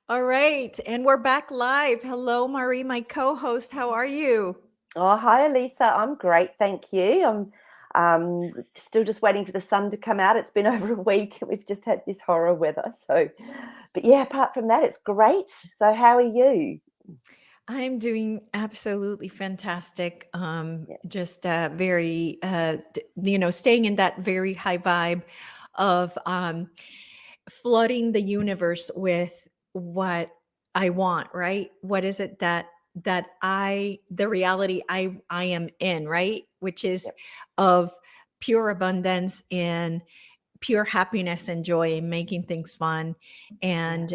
All right, and we're back live. Hello, Maree, my co-host. How are you? Oh, hi, Elisa. I'm great, thank you. Still just waiting for the sun to come out. It's been over a week. We've just had this horror weather. But yeah, apart from that, it's great. So, how are you? I'm doing absolutely fantastic. Yeah. Just very, staying in that very high vibe of flooding the universe with what I want, right? What is it the reality I am in, right? Which is Yep. of pure abundance and pure happiness and joy and making things fun. Yeah. And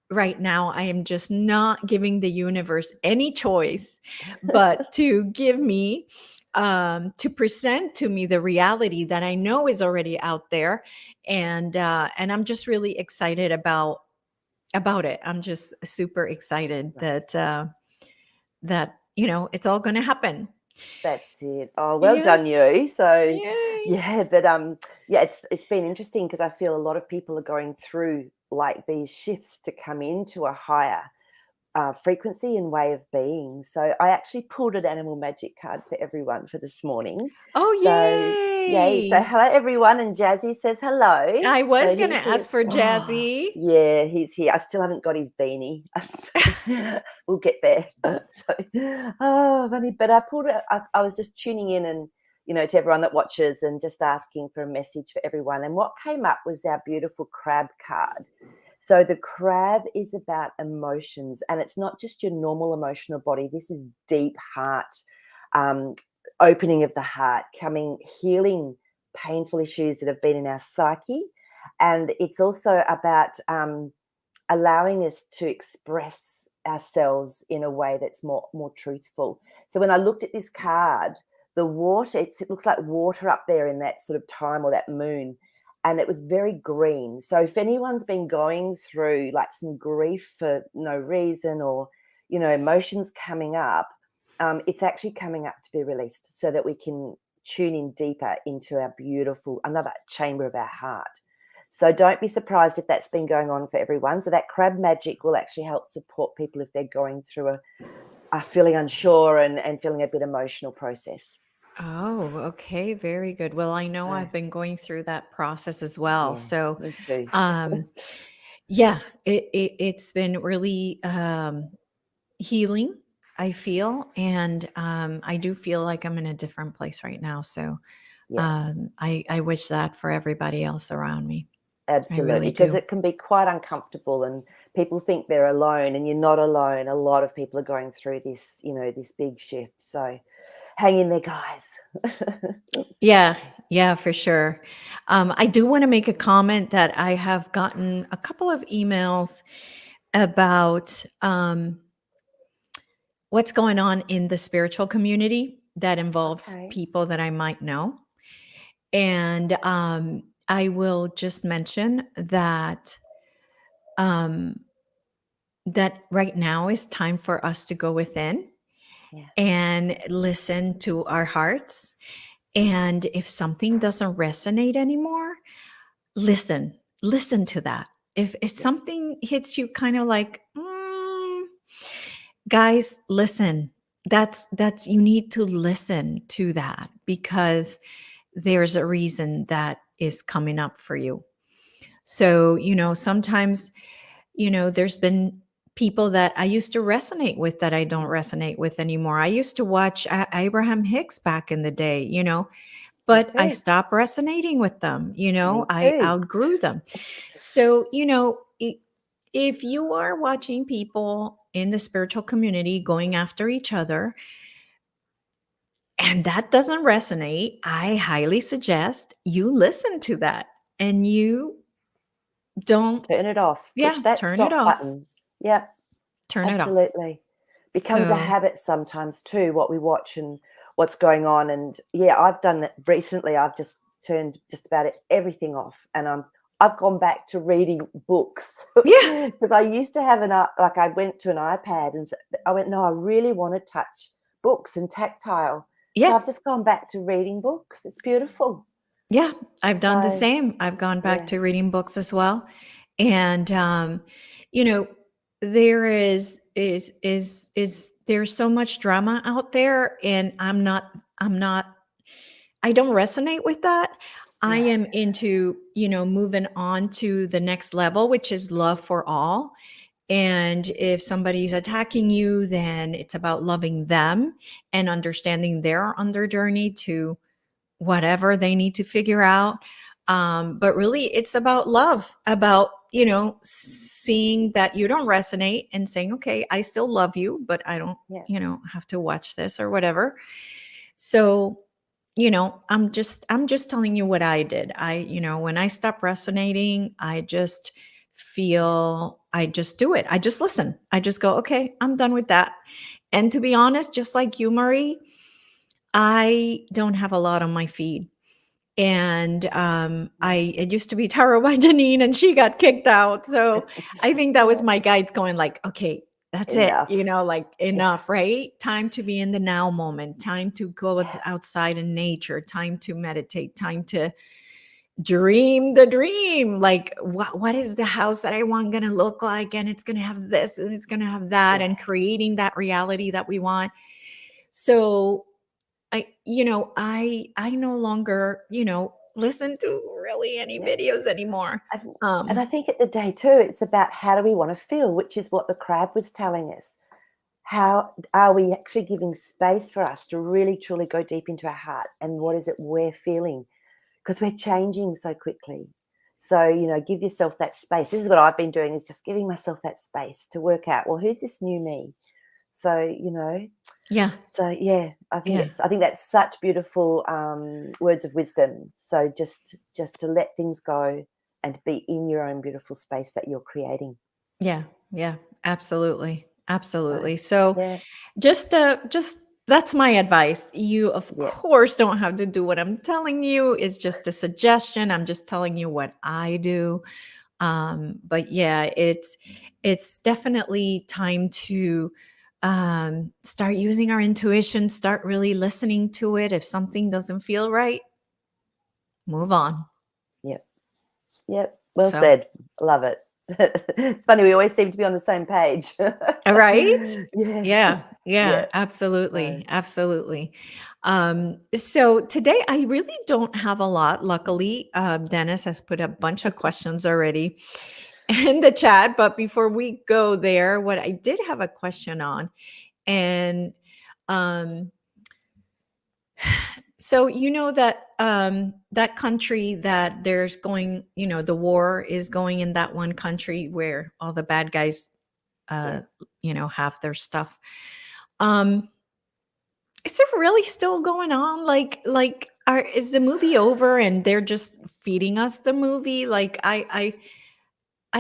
right now, I am just not giving the universe any choice but to give me, to present to me the reality that I know is already out there, and I'm just really excited about it. I'm just super excited Right. that it's all going to happen. That's it. Oh, well done, Yes, you. So, yay. yeah, but yeah, it's been interesting because I feel a lot of people are going through like these shifts to come into a higher frequency and way of being. So I actually pulled an animal magic card for everyone for this morning. Oh, So yay! So yay. hello everyone, and Jazzy says hello. I was So gonna he's here. ask for Oh, Jazzy. yeah, he's here. I still haven't got his beanie. We'll get there. Oh, funny. But I pulled it. I was just tuning in and to everyone that watches and just asking for a message for everyone. And what came up was our beautiful crab card. So the crab is about emotions, and it's not just your normal emotional body. This is deep heart, um, opening of the heart, coming, healing painful issues that have been in our psyche. And it's also about allowing us to express ourselves in a way that's more truthful. So when I looked at this card, the water, it looks like water up there in that sort of time, or that moon, and it was very green. So if anyone's been going through like some grief for no reason, or emotions coming up, it's actually coming up to be released so that we can tune in deeper into our beautiful, another chamber of our heart. So don't be surprised if that's been going on for everyone. So that crab magic will actually help support people if they're going through a feeling unsure and feeling a bit emotional process. Oh, okay, very good. Well, I know So I've been going through that process as well. yeah, So, me too. um, yeah, it's been really healing, I feel, and I do feel like I'm in a different place right now. So, Yeah, I wish that for everybody else around me. I absolutely. really Because do. it can be quite uncomfortable, and people think they're alone, and you're not alone. A lot of people are going through this, this big shift. So hang in there, guys. Yeah, yeah, for sure. I do want to make a comment that I have gotten a couple of emails about what's going on in the spiritual community that involves Okay. people that I might know. And I will just mention um, that right now is time for us to go within Yeah. and listen to our hearts. And if something doesn't resonate anymore, listen to that. If Yeah. something hits you kind of like, guys, listen. That's you need to listen to that because there's a reason that is coming up for you. So, sometimes, there's been people that I used to resonate with that I don't resonate with anymore. I used to watch Abraham Hicks back in the day, Me but I too. stopped resonating with them. Me I too. outgrew them. So, if you are watching people in the spiritual community going after each other and that doesn't resonate, I highly suggest you listen to that and you don't, Turn it off. Push yeah, that turn it stop off. button. Yep, Turn it off. absolutely. Becomes a So, habit sometimes too, what we watch and what's going on. And yeah, I've done that recently. I've just turned just about everything off, and I've gone back to reading books yeah, because I used to have like I went to an iPad and I went, no, I really want to touch books and tactile. So yeah, I've just gone back to reading books. It's beautiful. yeah. I've done the So same. I've gone back yeah, to reading books as well. And, there is there's so much drama out there, and I'm not I don't resonate with that. I Yeah. am into, moving on to the next level, which is love for all. And if somebody's attacking you, then it's about loving them and understanding they're on their journey to whatever they need to figure out. But really, it's about love, about, seeing that you don't resonate and saying, okay, I still love you, but I don't, Yeah. have to watch this or whatever. So, I'm just telling you what I did. When I stop resonating, I just do it. I just listen. I just go, okay, I'm done with that. And to be honest, just like you, Maree, I don't have a lot on my feed. And it used to be Tarot by Janine, and she got kicked out. So I think that was Yeah. my guides going like, okay, that's it, Enough. like Yeah. enough, right? Time to be in the now moment, time to go Yeah. outside in nature, time to meditate, time to dream the dream. Like, what is the house that I want going to look like? And it's going to have this and it's going to have that, Yeah. and creating that reality that we want. So I no longer, listen to really any Yeah. videos anymore. And and Um, I think at the day too, it's about how do we want to feel, which is what the crab was telling us. How are we actually giving space for us to really truly go deep into our heart, and what is it we're feeling? Because we're changing so quickly. So, give yourself that space. This is what I've been doing, is just giving myself that space to work out, well, who's this new me? So, yeah, yeah, yeah, I think that's such beautiful words of wisdom. So just to let things go and to be in your own beautiful space that you're creating. yeah, yeah, absolutely. So Absolutely. So yeah, just that's my advice. You, of yeah, course, don't have to do what I'm telling you. It's just a suggestion. I'm just telling you what I do. But yeah, it's definitely time to start using our intuition, start really listening to it. If something doesn't feel right, move on. yep, yep. Well So, said. Love it. It's funny, we always seem to be on the same page. right? Yeah, Yeah, yeah, yeah. absolutely, So absolutely. So today I really don't have a lot. Luckily, Dennis has put a bunch of questions already in the chat. But before we go there, what I did have a question on, and um, so that that country that there's going, the war is going in that one country where all the bad guys, yeah. uh, have their stuff. Um, is it really still going on? Is the movie over and they're just feeding us the movie? Like, I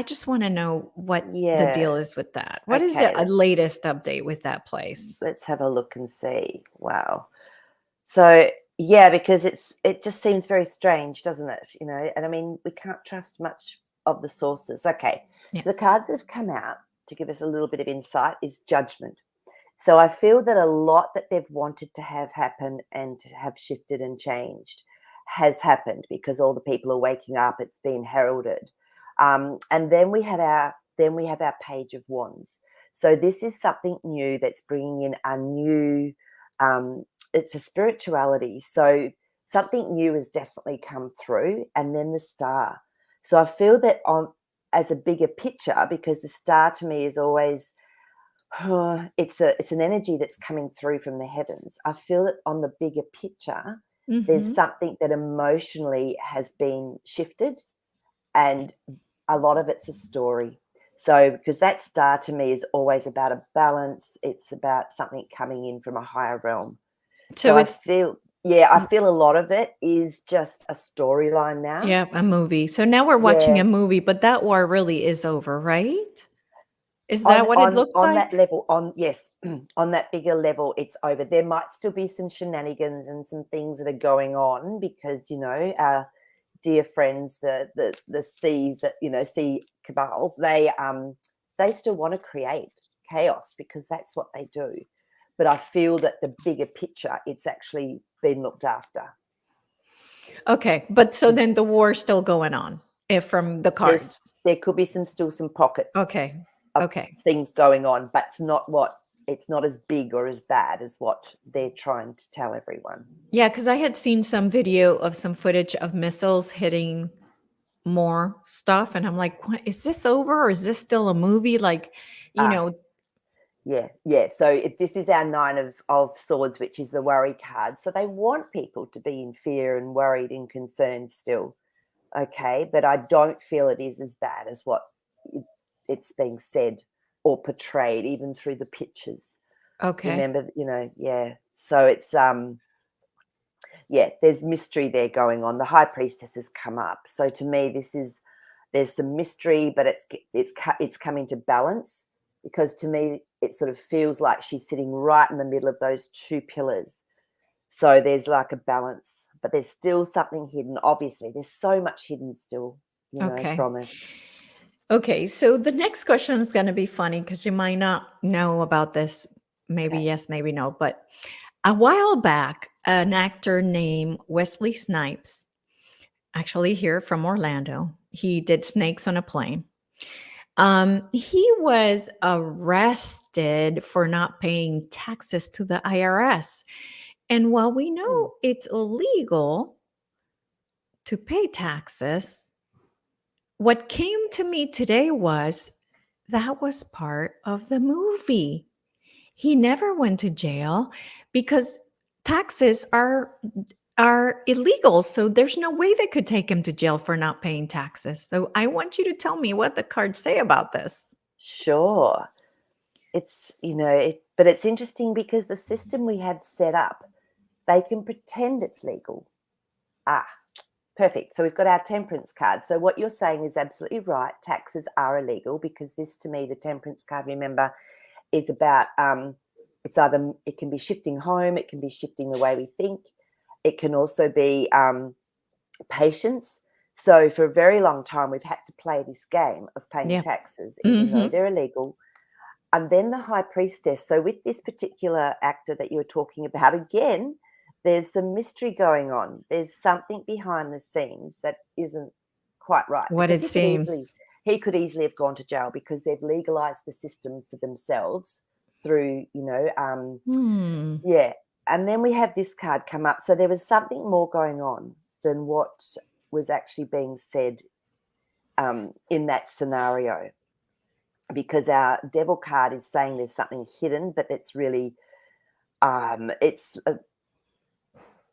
just want to know what the Yeah. deal is with that. What is the Okay, latest update with that place? let's have a look and see. Wow. So yeah, because it just seems very strange, doesn't it? And I mean, we can't trust much of the sources. Okay, Yeah. so the cards that have come out to give us a little bit of insight is Judgment. So I feel that a lot that they've wanted to have happen and to have shifted and changed has happened, because all the people are waking up. It's been heralded, and then we have our Page of Wands. So this is something new that's bringing in a new. It's a spirituality. So something new has definitely come through, and then the Star. So I feel that on as a bigger picture, because the Star to me is always it's an energy that's coming through from the heavens. I feel that on the bigger picture, there's Hmm. something that emotionally has been shifted, and a lot of it's a story. So, because that Star to me is always about a balance, it's about something coming in from a higher realm. So So I it's feel, yeah, I feel a lot of it is just a storyline now. yeah, a movie. So now we're watching Yeah, a movie, but that war really is over, right? Is on that what it on looks on like? that level, on yes, on that bigger level, it's over. There might still be some shenanigans and some things that are going on, because our dear friends, the seas, that sea cabals, they still want to create chaos, because that's what they do. But I feel that the bigger picture, it's actually been looked after. Okay, but so then the war's still going on. If from the cards. There could be still some pockets Okay. of Okay. things going on, but it's not as big or as bad as what they're trying to tell everyone. Yeah, because I had seen some video of some footage of missiles hitting more stuff, and I'm like, what, is this over or is this still a movie? Like, you Ah, know, yeah. So this is our 9 of Swords, which is the worry card. So they want people to be in fear and worried and concerned still. Okay, but I don't feel it is as bad as what it's being said or portrayed, even through the pictures. okay. Remember, yeah. So it's there's mystery there going on. The High Priestess has come up. So to me, there's some mystery, but it's coming to balance, because to me it sort of feels like she's sitting right in the middle of those 2 pillars. So there's like a balance, but there's still something hidden. Obviously, there's so much hidden still, Okay. from us. Okay. So the next question is going to be funny because you might not know about this. Maybe Okay. yes, maybe no. But a while back, an actor named Wesley Snipes, actually here from Orlando, he did Snakes on a Plane. He was arrested for not paying taxes to the IRS. And while we know it's illegal to pay taxes, what came to me today was that was part of the movie. He never went to jail because taxes are illegal. So there's no way they could take him to jail for not paying taxes. So I want you to tell me what the cards say about this. Sure. It's, but it's interesting because the system we have set up, they can pretend it's legal. Perfect. So we've got our temperance card. So what you're saying is absolutely right. Taxes are illegal, because this, to me, the temperance card, remember, is about it can be shifting home, it can be shifting the way we think, it can also be patience. So for a very long time, we've had to play this game of paying Yeah. taxes, even though Mhm. they're illegal. And then the High Priestess. So with this particular actor that you were talking about, again, there's some mystery going on. There's something behind the scenes that isn't quite right, What because it seems. he could easily have gone to jail, because they've legalized the system for themselves through, Hmm. yeah. And then we have this card come up. So there was something more going on than what was actually being said in that scenario, because our devil card is saying there's something hidden, but it's really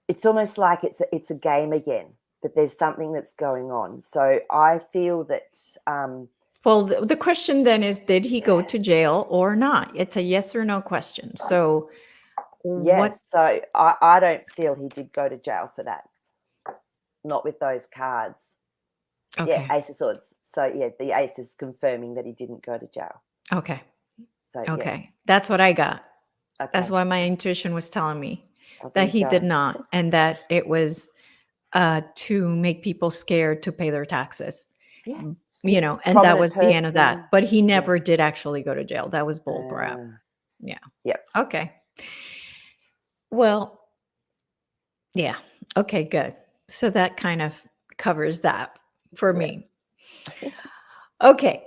it's almost like it's a game again, but there's something that's going on. So I feel that Well, the question then is, did he go to jail or not? It's a yes or no question. So what? yes, so I don't feel he did go to jail for that, not with those cards. Yeah, Okay. Ace of Swords. So yeah, the ace is confirming that he didn't go to jail. Okay. So yeah, Okay. That's what I got. That's okay. why my intuition was telling me Well, there that you he did go. not, and that it was to make people scared to pay their taxes. Yeah, You this know, and that prominent was the end of that. person. But he Yeah. never did actually go to jail. That was bull crap. Yeah. Yep. Okay. Well, yeah. Okay, good. So that kind of covers that for Yeah. me. Okay.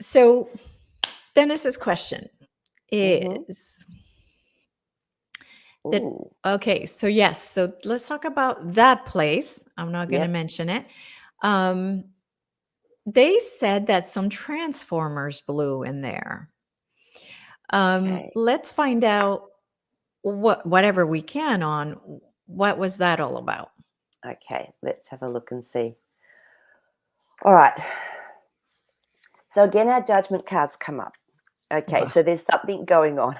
So Dennis's question Mm-hmm. is that Ooh. okay, so yes, so let's talk about that place. I'm not going to Yep. mention it. Um they said that some transformers blew in there. Okay. Let's find out whatever we can on what was that all about. Okay. Let's have a look and see. All right. So again, our judgment cards come up. Okay, Ugh. so there's something going on.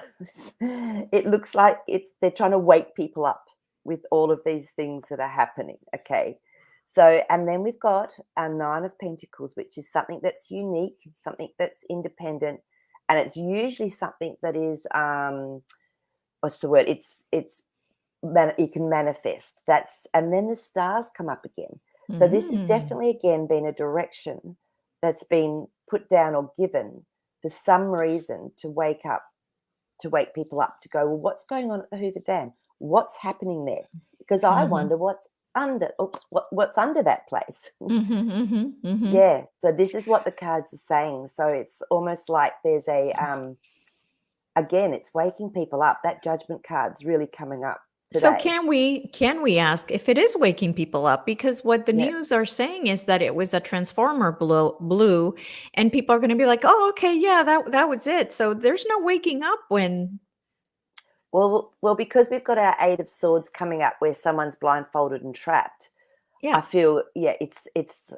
It looks like they're trying to wake people up with all of these things that are happening. Okay. So, and then we've got our 9 of Pentacles, which is something that's unique, something that's independent, and it's usually something that is what's the word? You can manifest. And then the stars come up again. So this has Mm. definitely again been a direction that's been put down or given for some reason to wake people up, to go, well, what's going on at the Hoover Dam? What's happening there? Because I Mhm. wonder what's under, oops, what's under that place? Mhm, mhm, mhm. Yeah, so this is what the cards are saying. So it's almost like there's a again, it's waking people up. That judgment card's really coming up So today. can we ask if it is waking people up? Because what the Yeah. news are saying is that it was a transformer blue, and people are going to be like, "Oh, okay, yeah, that was it." So there's no waking up when Well, because we've got our Eight of Swords coming up where someone's blindfolded and trapped. I yeah. feel, yeah, it's it's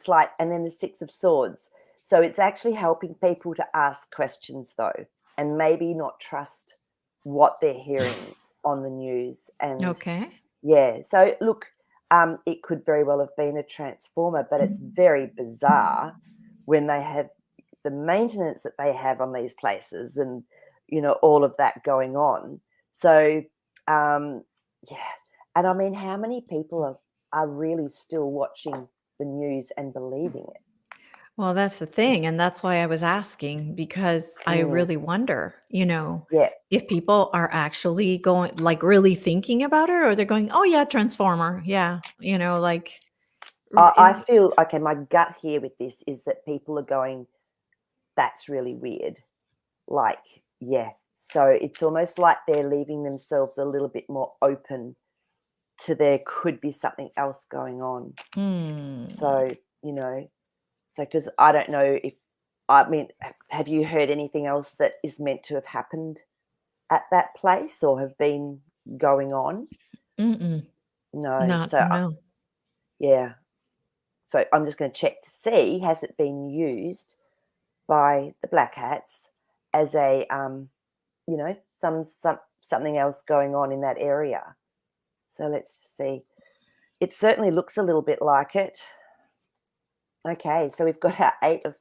like, and then the Six of Swords. So it's actually helping people to ask questions though, and maybe not trust what they're hearing on the news. And Okay. yeah, so look, it could very well have been a transformer, but it's very bizarre when they have the maintenance that they have on these places, and all of that going on. So um, yeah, and I mean, how many people are really still watching the news and believing it? Well, that's the thing, and that's why I was asking because I Mm, really wonder, yeah, if people are actually going like really thinking about it or they're going, "Oh yeah, transformer." Yeah, like I is feel okay. My gut here with this is that people are going, "That's really weird." Like, yeah. So it's almost like they're leaving themselves a little bit more open to there could be something else going on. hmm. So, you know, so because I don't know if, I mean, have you heard anything else that is meant to have happened at that place or have been going on? Mm-mm. No. Not So, no. yeah. So I'm just going to check to see, has it been used by the Black Hats as a, something else going on in that area. So let's just see. It certainly looks a little bit like it. Okay, so we've got our Eight of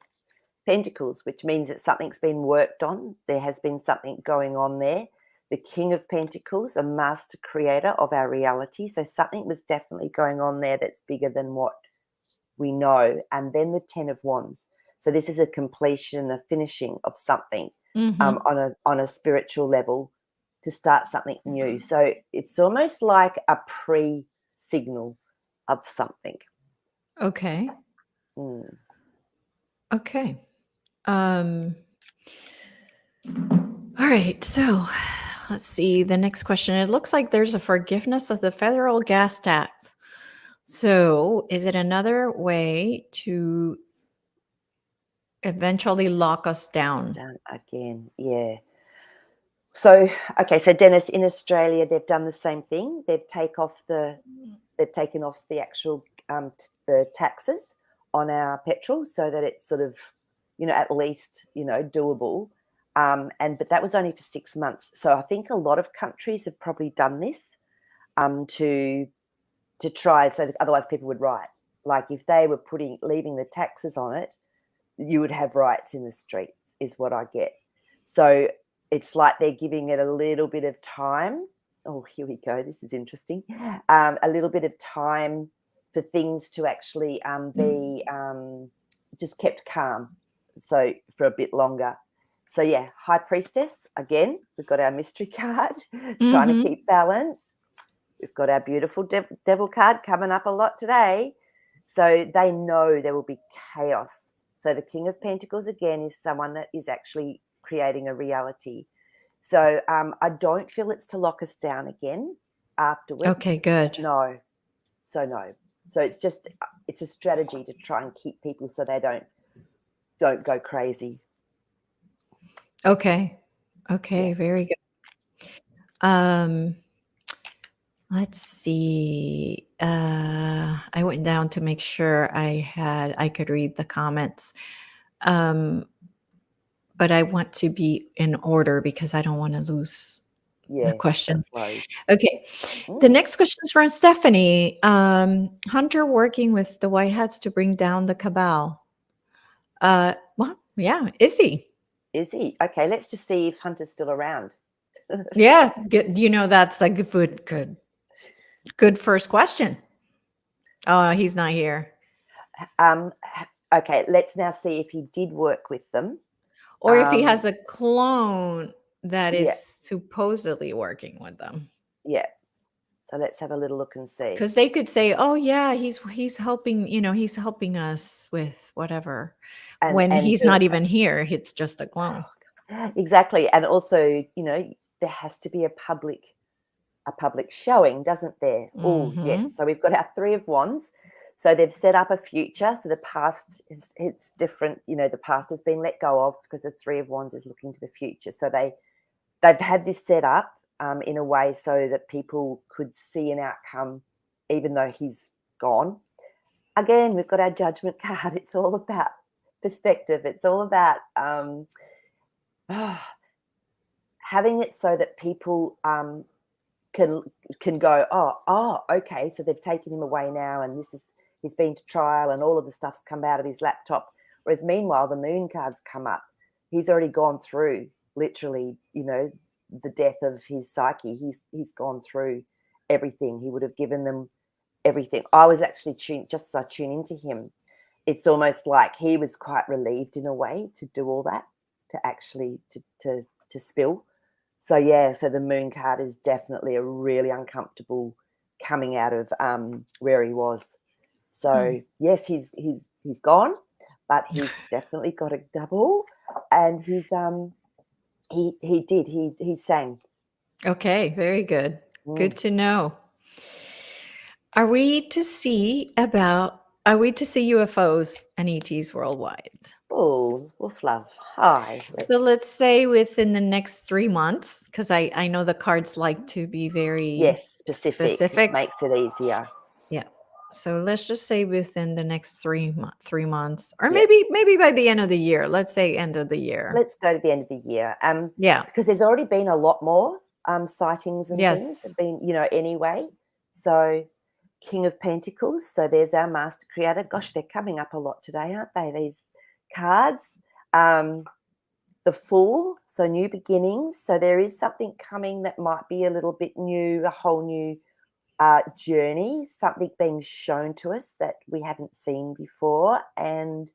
Pentacles, which means that something's been worked on. There has been something going on there. The King of Pentacles, a master creator of our reality. So something was definitely going on there that's bigger than what we know. And then the Ten of Wands. So this is a completion, a finishing of something Mhm. on a spiritual level to start something new. So it's almost like a pre-signal of something. Okay. Mm. Okay. Um all right. So, let's see the next question. It looks like there's a forgiveness of the federal gas tax. So, is it another way to eventually lock us down? Done again, yeah. So, okay, so Dennis, in Australia, they've done the same thing. They've taken off the actual the taxes on our petrol, so that it's sort of, at least doable. But that was only for 6 months. So I think a lot of countries have probably done this to try, so that otherwise people would riot. Like if they were leaving the taxes on it, you would have riots in the streets, is what I get. So it's like they're giving it a little bit of time. Oh, here we go. This is interesting. A little bit of time for things to actually be just kept calm. So for a bit longer. So yeah, High Priestess again. We've got our mystery card, trying to Mhm. keep balance. We've got our beautiful devil card coming up a lot today. So they know there will be chaos. So the King of Pentacles, again, is someone that is actually creating a reality. So I don't feel it's to lock us down again Okay, afterwards. good. No. So no. So it's a strategy to try and keep people so they don't go crazy. Okay. Yeah. Okay, very good. Um Let's see. I went down to make sure I could read the comments. Um, but I want to be in order because I don't want to lose the Yeah. No question. worries. Okay. The Mm, next question is from Stephanie. Hunter working with the White Hats to bring down the cabal. Well, yeah, is he? is he? Okay, let's just see if Hunter's still around. Yeah, good. That's a good first question. Oh, he's not here. Um, okay, let's now see if he did work with them. Or if he has a clone that is Yeah, supposedly working with them. yeah. So let's have a little look and see. Because they could say, "Oh yeah, he's helping, he's helping us with whatever," when And he's not even here. It's just a clone. exactly. And also, there has to be a public showing, doesn't there? Oh, Mm-hmm. yes. So we've got our Three of Wands. So they've set up a future. So the past it's different. The past has been let go of because the Three of Wands is looking to the future. So they've had this set up in a way so that people could see an outcome, even though he's gone. Again, we've got our Judgment card. It's all about perspective. It's all about having it so that people can go, oh, okay, so they've taken him away now, and he's been to trial, and all of the stuff's come out of his laptop. Whereas meanwhile, the Moon cards come up. He's already gone through, literally, the death of his psyche. He's gone through everything. He would have given them everything. I was actually just as I tune into him, it's almost like he was quite relieved in a way to do all that, to actually to spill. So yeah, so the Moon card is definitely a really uncomfortable coming out of where he was. So yes, he's gone, but he's definitely got a double, and he sang. Okay, very good. Good Mm. to know. Are we to see UFOs and ETs worldwide? Oh, woof love. Hi. So let's say within the next 3 months, because I know the cards like to be very specific. specific. Makes it easier. Yeah. So let's just say within the next 3 months, or Yeah. maybe by the end of the year. Let's say end of the year. Let's go to the end of the year. Yeah. Because there's already been a lot more sightings and things have Yes. been, anyway. So King of Pentacles. So there's our Master Creator. Gosh, they're coming up a lot today, aren't they? These cards. The Fool. So new beginnings. So there is something coming that might be a little bit new, a whole new journey, something being shown to us that we haven't seen before. And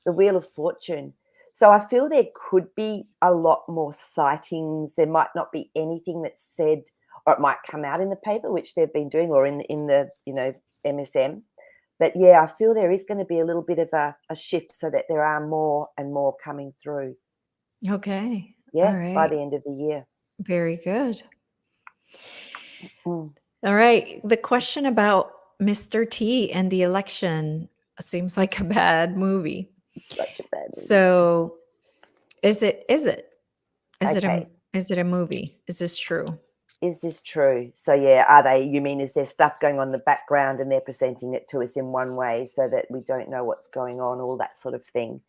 the Wheel of Fortune. So I feel there could be a lot more sightings. There might not be anything that's said, or it might come out in the paper, which they've been doing, or in the MSM. But yeah, I feel there is going to be a little bit of a shift, so that there are more and more coming through. Okay. Yeah, All right. by the end of the year. Very good. All right. The question about Mr. T and the election seems like a bad movie. It's such a bad movie. So is it Okay. is it a movie? Is this true? Is this true? So yeah, you mean is there stuff going on in the background and they're presenting it to us in one way so that we don't know what's going on, all that sort of thing?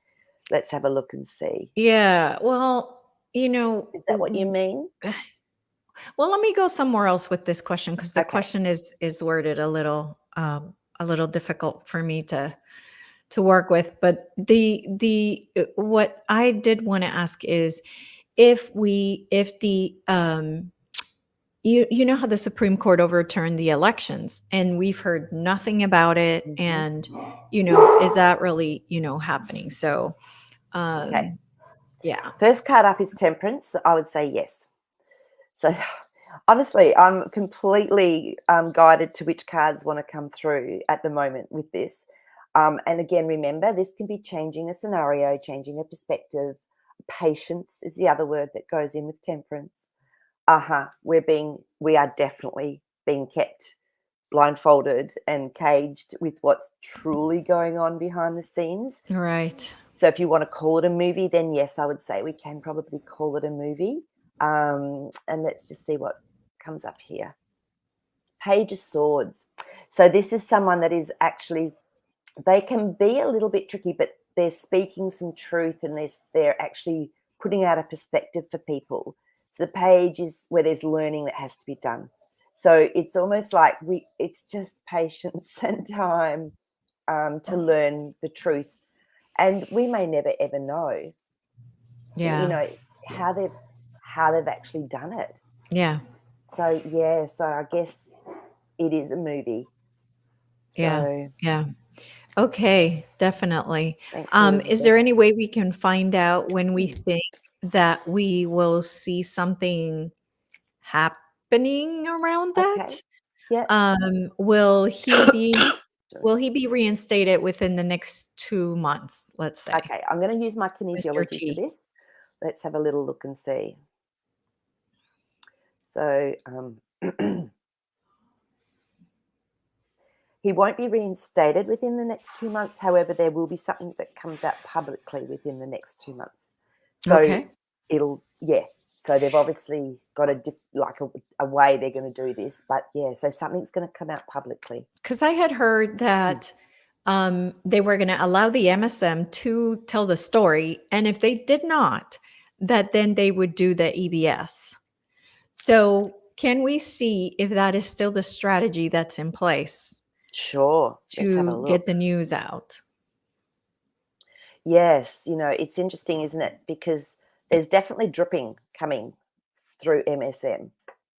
Let's have a look and see. Yeah. Well, Is that what you mean? well, let me go somewhere else with this question, because the Okay. question is worded a little difficult for me to work with. But the what I did want to ask is, if the you know how the Supreme Court overturned the elections, and we've heard nothing about it, and is that really happening? So Okay. yeah. First card up is Temperance. I would say yes. So honestly, I'm completely guided to which cards want to come through at the moment with this. And again, remember, this can be changing a scenario, changing a perspective. Patience is the other word that goes in with Temperance. We are definitely being kept blindfolded and caged with what's truly going on behind the scenes. Right. So if you want to call it a movie, then yes, I would say we can probably call it a movie. And let's just see what comes up here. Page of Swords. So this is someone that is actually, they can be a little bit tricky, but they're speaking some truth, and they're actually putting out a perspective for people. So the page is where there's learning that has to be done. So it's almost like it's just patience and time to learn the truth. And we may never ever know, how they've actually done it. Yeah. So yeah, so I guess it is a movie. So Yeah. Okay, definitely. thanks, Is there any way we can find out when we think that we will see something happening around Okay. that. Yeah. Will he be reinstated within the next 2 months, let's say? Okay, I'm going to use my Mr. kinesiology for T. this. Let's have a little look and see. So he won't be reinstated within the next 2 months. However, there will be something that comes out publicly within the next 2 months. So Okay. So they've obviously got a way they're going to do this, but so something's going to come out publicly. Because I had heard that they were going to allow the MSM to tell the story, and if they did not, that then they would do the EBS. So can we see if that is still the strategy that's in place Sure, let's have a to get look. the news out? Yes, it's interesting, isn't it? Because there's definitely dripping coming through MSM.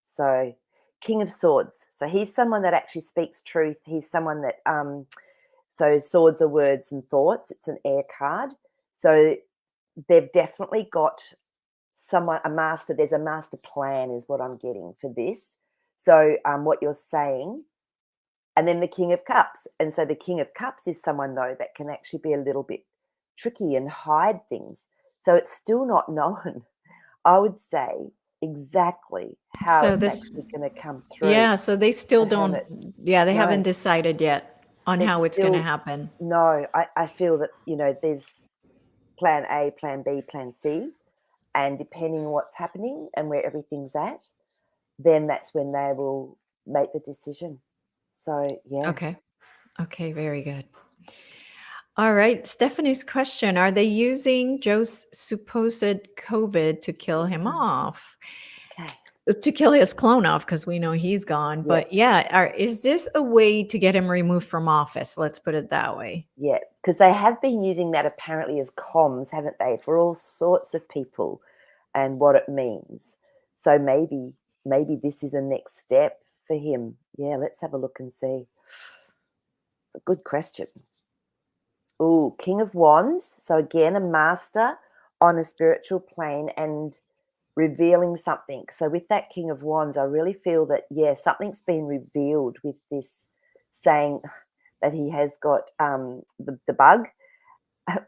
So, King of Swords. So he's someone that actually speaks truth. He's someone that so swords are words and thoughts. It's an air card. So they've definitely got a master. There's a master plan, is what I'm getting for this. So what you're saying, and then the King of Cups. And so the King of Cups is someone, though, that can actually be a little bit tricky and hide things. So it's still not known, I would say, exactly how So it's this, actually going to come through. yeah, so they still The don't, Hermit. they haven't No, decided yet on it's how it's going to still, happen. no, I feel that, there's plan A, plan B, plan C. And depending on what's happening and where everything's at, then that's when they will make the decision. So, yeah. Okay. Okay, very good. All right, Stephanie's question, are they using Joe's supposed COVID to kill him off? Okay. To kill his clone off, because we know he's gone. Yeah. But yeah, is this a way to get him removed from office? Let's put it that way. Yeah, because they have been using that apparently as comms, haven't they, for all sorts of people and what it means. So maybe this is the next step for him. Yeah, let's have a look and see. It's a good question. Ooh, King of Wands. So again, a master on a spiritual plane and revealing something. So with that King of Wands, I really feel that, something's been revealed with this, saying that he has got the bug.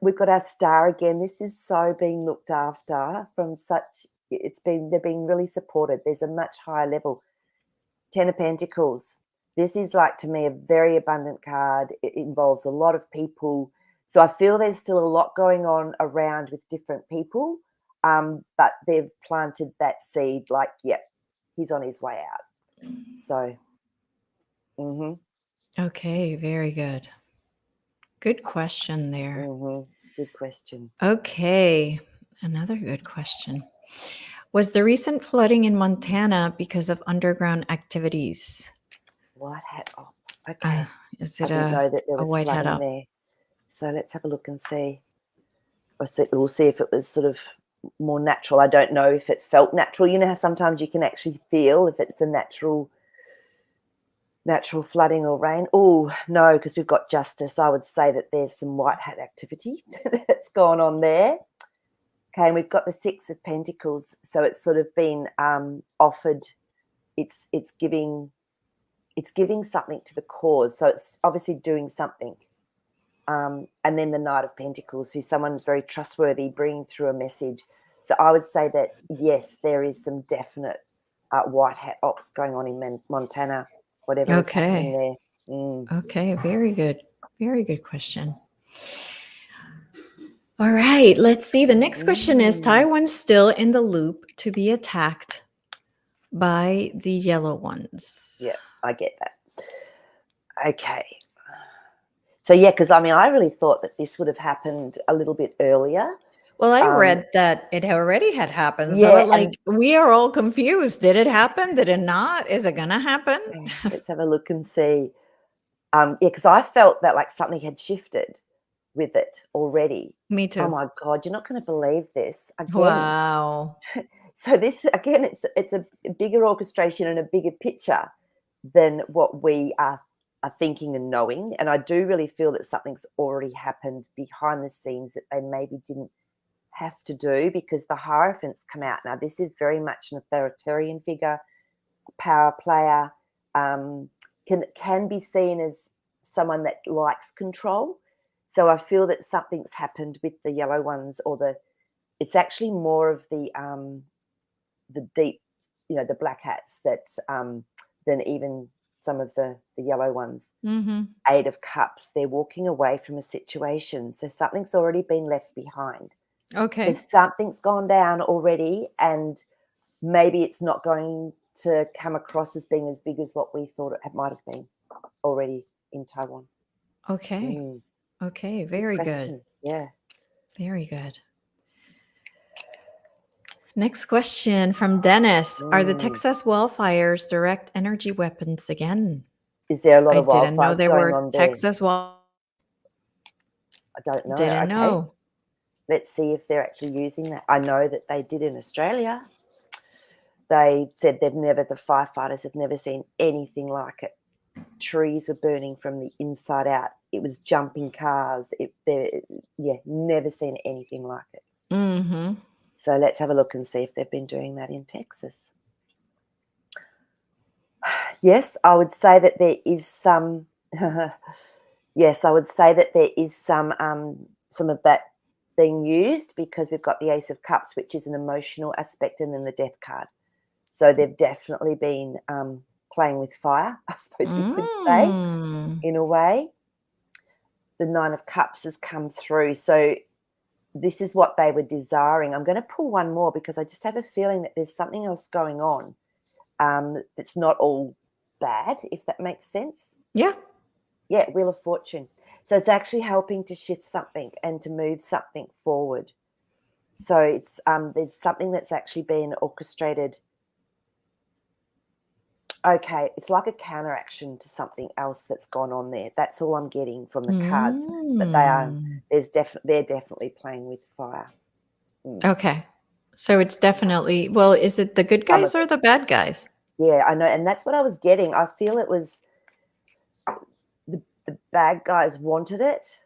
We've got our star again. This is so being looked after from such, they're being really supported. There's a much higher level. 10 of Pentacles. This is, like, to me, a very abundant card. It involves a lot of people. So I feel there's still a lot going on around with different people, but they've planted that seed, like, he's on his way out. So, Okay, very good. Good question there. Good question. Okay, another good question. Was the recent flooding in Montana because of underground activities? White hat off. Okay. Is I it didn't know that there a was white hat flooding up? there. So let's have a look and see. We'll see if it was sort of more natural. I don't know if it felt natural. You know how sometimes you can actually feel if it's a natural flooding or rain. Oh, no, because we've got Justice. I would say that there's some white hat activity that's gone on there. Okay, and we've got the Six of Pentacles. So it's sort of been offered. It's giving something to the cause. So it's obviously doing something. And then the Knight of Pentacles, who's someone who's very trustworthy, bringing through a message. So I would say that, yes, there is some definite white hat ops going on in Montana, whatever is happening there. Okay, very good. Very good question. All right, let's see. The next question is Taiwan still in the loop to be attacked by the yellow ones? Yeah, I get that. Okay. So, because I really thought that this would have happened a little bit earlier. Well, I read that it already had happened. Yeah, So, we are all confused. Did it happen? Did it not? Is it going to happen? Let's have a look and see. Because I felt that, like, something had shifted with it already. Me too. Oh my God, you're not going to believe this again. Wow. So this, again, it's a bigger orchestration and a bigger picture than what we are thinking and knowing. And I do really feel that something's already happened behind the scenes that they maybe didn't have to do, because the Hierophants come out. Now, this is very much an authoritarian figure. power player, can be seen as someone that likes control. So I feel that something's happened with the yellow ones, or it's actually more of the deep, the black hats than even some of the yellow ones. Mm-hmm. 8 of Cups, they're walking away from a situation. So something's already been left behind. So Okay. something's gone down already, and maybe it's not going to come across as being as big as what we thought it might have been already in Taiwan. Okay. Mm, Okay. good Very good. question. Yeah. Very good. Next question from Dennis. Are the Mm. Texas wildfires direct energy weapons again? Is there a lot I of didn't know wildfires there going were on there? Texas I don't know. Didn't Okay. know. Let's see if they're actually using that. I know that they did in Australia. They said the firefighters have never seen anything like it. Trees were burning from the inside out. It was jumping cars. Never seen anything like it. Mm-hmm. So let's have a look and see if they've been doing that in Texas. Yes, I would say that there is some. Yes, I would say that there is some of that being used, because we've got the Ace of Cups, which is an emotional aspect, and then the Death card. So they've definitely been playing with fire, I suppose we could say, in a way. The 9 of Cups has come through. So this is what they were desiring. I'm going to pull one more, because I just have a feeling that there's something else going on that's not all bad, if that makes sense. Yeah. Yeah, Wheel of Fortune. So it's actually helping to shift something and to move something forward. So it's there's something that's actually been orchestrated. Okay, it's like a counteraction to something else that's gone on there. That's all I'm getting from the cards. But they're definitely playing with fire. Okay. So it's definitely, well, is it the good Some guys of or it. the bad guys? Yeah, I know, and that's what I was getting. I feel it was the bad guys wanted it,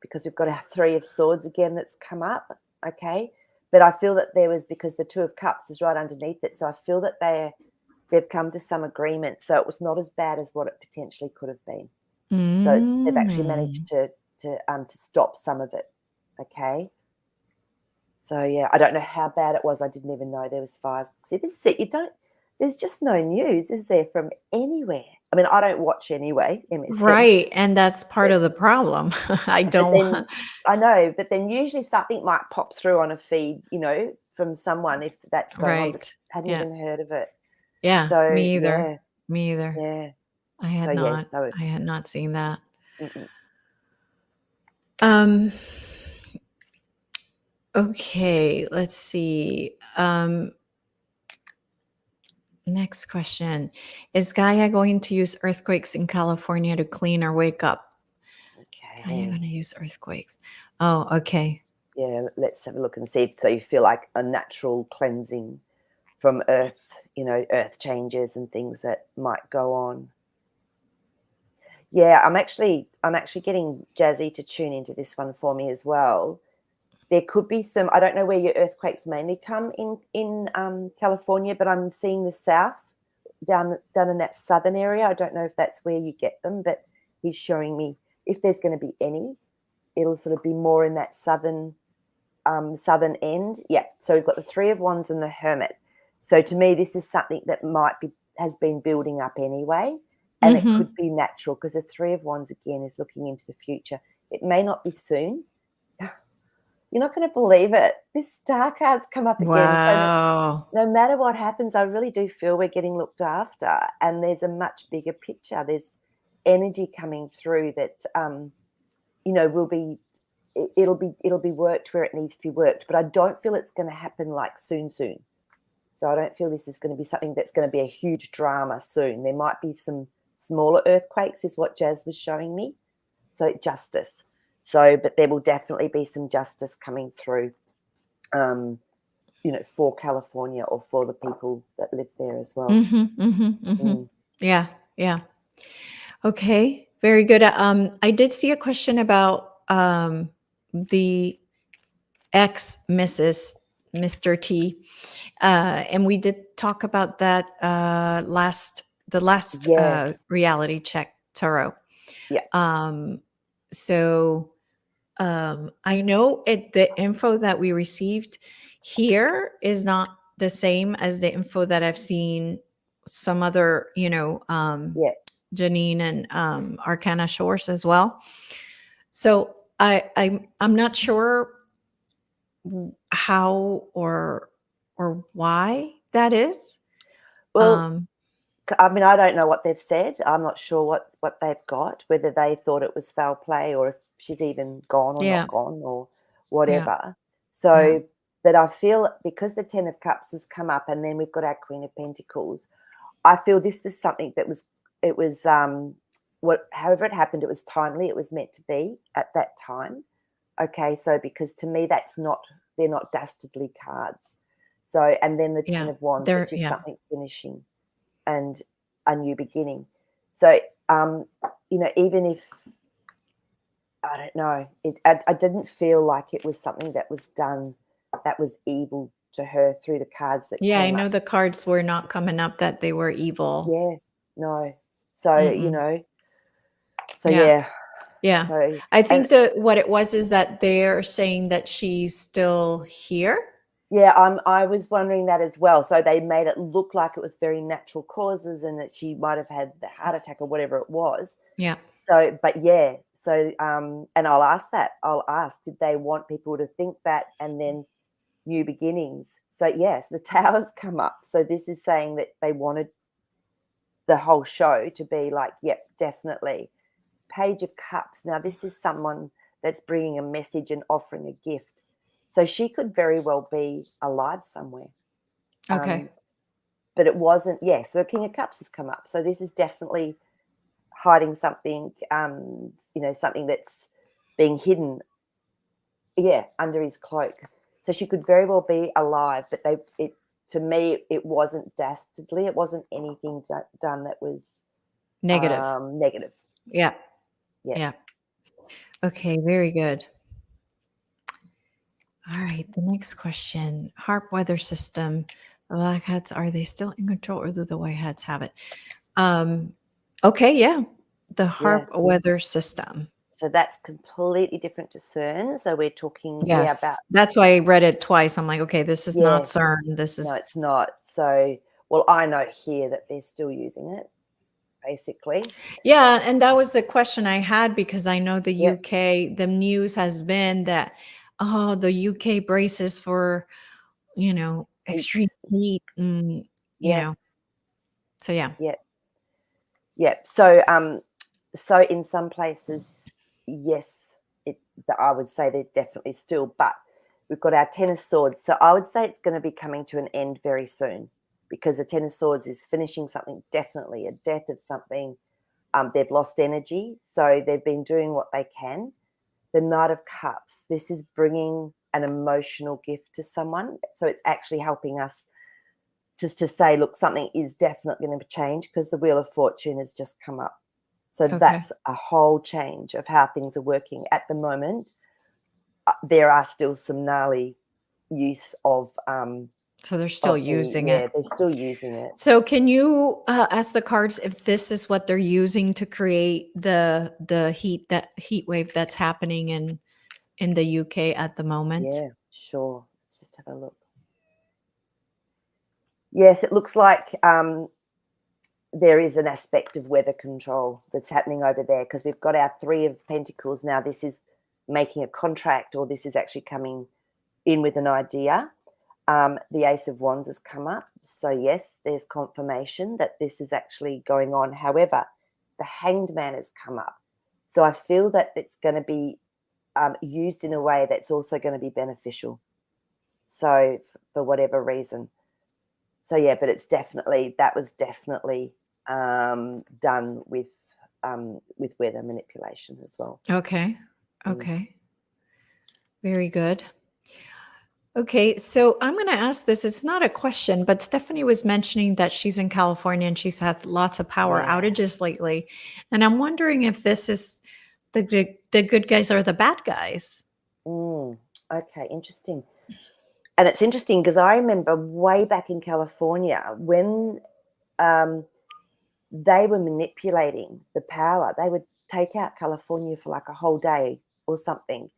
because we've got our 3 of Swords again that's come up, okay? But I feel that there was, because the 2 of Cups is right underneath it, so I feel that they've come to some agreement, so it was not as bad as what it potentially could have been. So they've actually managed to stop some of it, okay? So, yeah, I don't know how bad it was. I didn't even know there was fires. See, this is it. There's just no news, is there, from anywhere? I mean, I don't watch anyway, MSN. Right. And that's part of the problem. I But don't then I know, but then usually something might pop through on a feed, from someone, if that's going on, but Right. hadn't Yeah. even heard of it. Yeah. So, Me either. yeah, Me either. yeah. I So, had yes. not. I had not seen that. Mm-mm. Okay, let's see. Next question. Is Gaia going to use earthquakes in California to clean or wake up? Gaia going Okay. to use earthquakes. Oh, okay. Yeah, let's have a look and see. So you feel like a natural cleansing from earth, earth changes and things that might go on. Yeah, I'm actually getting Jazzy to tune into this one for me as well. There could be some. I don't know where your earthquakes mainly come in California, but I'm seeing the south down in that southern area. I don't know if that's where you get them, but he's showing me if there's going to be any. It'll sort of be more in that southern end. Yeah. So we've got the 3 of Wands and the Hermit. So to me, this is something that has been building up anyway, and it could be natural, because the 3 of Wands again is looking into the future. It may not be soon. You're not going to believe it. This star card's come up again. Wow. So no matter what happens, I really do feel we're getting looked after, and there's a much bigger picture. There's energy coming through that, will be. It'll be worked where it needs to be worked, but I don't feel it's going to happen like soon. So I don't feel this is going to be something that's going to be a huge drama soon. There might be some smaller earthquakes, is what Jazz was showing me. So justice. So, but there will definitely be some justice coming through, for California, or for the people that live there as well. Yeah. Yeah. Okay. Very good. I did see a question about the ex Mrs. Mr. T. And we did talk about that the last Yeah, reality check tarot. yeah. So I know the info that we received here is not the same as the info that I've seen some other, Yeah. Janine and Arcana Shores as well. So I'm not sure how or why that is. Well, Um, I mean, I don't know what they've said. I'm not sure what they've got, whether they thought it was foul play or if she's even gone or yeah, not gone or yeah, whatever. yeah, So, but I feel because the 10 of Cups has come up and then we've got our Queen of Pentacles, I feel this was something that was however it happened, it was timely, it was meant to be at that time. Okay, so because to me they're not dastardly cards. So and then the 10 yeah. of Wands, There, which is yeah, something finishing and a new beginning. So even if I don't know, I didn't feel like it was something that was done that was evil to her through the cards that yeah. I came know up. the cards were not coming up that they were evil. Yeah, no. So, Mm-mm. so Yeah, yeah. yeah. So I and think what it was is that they're saying that she's still here. yeah, I was wondering that as well. So they made it look like it was very natural causes and that she might have had the heart attack or whatever it was. Yeah. So, but yeah, so and I'll ask that. I'll ask, did they want people to think that and then new beginnings? So yes, the towers come up. So this is saying that they wanted the whole show to be like, yep, definitely. Page of Cups. Now this is someone that's bringing a message and offering a gift. So she could very well be alive somewhere. Okay. But it wasn't. Yes, the King of Cups has come up. So this is definitely hiding something, something that's being hidden, yeah, under his cloak. So she could very well be alive, but to me, it wasn't dastardly. It wasn't anything done that was Negative. negative. Yeah. Yeah, Yeah. Okay. Very good. All right. The next question. Harp weather system. The black hats, are they still in control or do the white hats have it? Um, okay. Yeah. The yeah. harp weather system. So that's completely different to CERN. So we're talking, yeah, about, Yes. That's why I read it twice. I'm like, okay, this is not yeah, CERN. This no, is, it's not. So, well, I know here that they're still using it, basically. yeah. And that was the question I had because I know the Yep. UK, the news has been that, oh, the UK braces for, Heat. extreme heat. Yep. So yeah. Yep. Yep. So in some places, yes, I would say they're definitely still, but we've got our Ten of Swords. So I would say it's going to be coming to an end very soon because the Ten of Swords is finishing something, definitely a death of something. They've lost energy, so they've been doing what they can. The Knight of Cups, this is bringing an emotional gift to someone. So it's actually helping us just to say, look, something is definitely going to change because the Wheel of Fortune has just come up. So Okay. that's a whole change of how things are working at the moment. There are still some gnarly use So they're still of the, using it. yeah, they're still using it. So can you ask the cards if this is what they're using to create the heat wave that's happening in the UK at the moment? Yeah, sure. Let's just have a look. Yes, it looks like there is an aspect of weather control that's happening over there because we've got our Three of Pentacles now. This is making a contract, or this is actually coming in with an idea. The Ace of Wands has come up. So yes, there's confirmation that this is actually going on. However, the Hanged Man has come up. So I feel that it's going to be used in a way that's also going to be beneficial. So for whatever reason. So yeah, but that was definitely done with weather manipulation as well. Okay. Mm. Okay. Very good. Okay, so I'm going to ask this. It's not a question, but Stephanie was mentioning that she's in California and she's had lots of power Yeah. outages lately. And I'm wondering if this is the good guys or the bad guys. Okay, interesting. And it's interesting because I remember way back in California when they were manipulating the power, they would take out California for like a whole day or something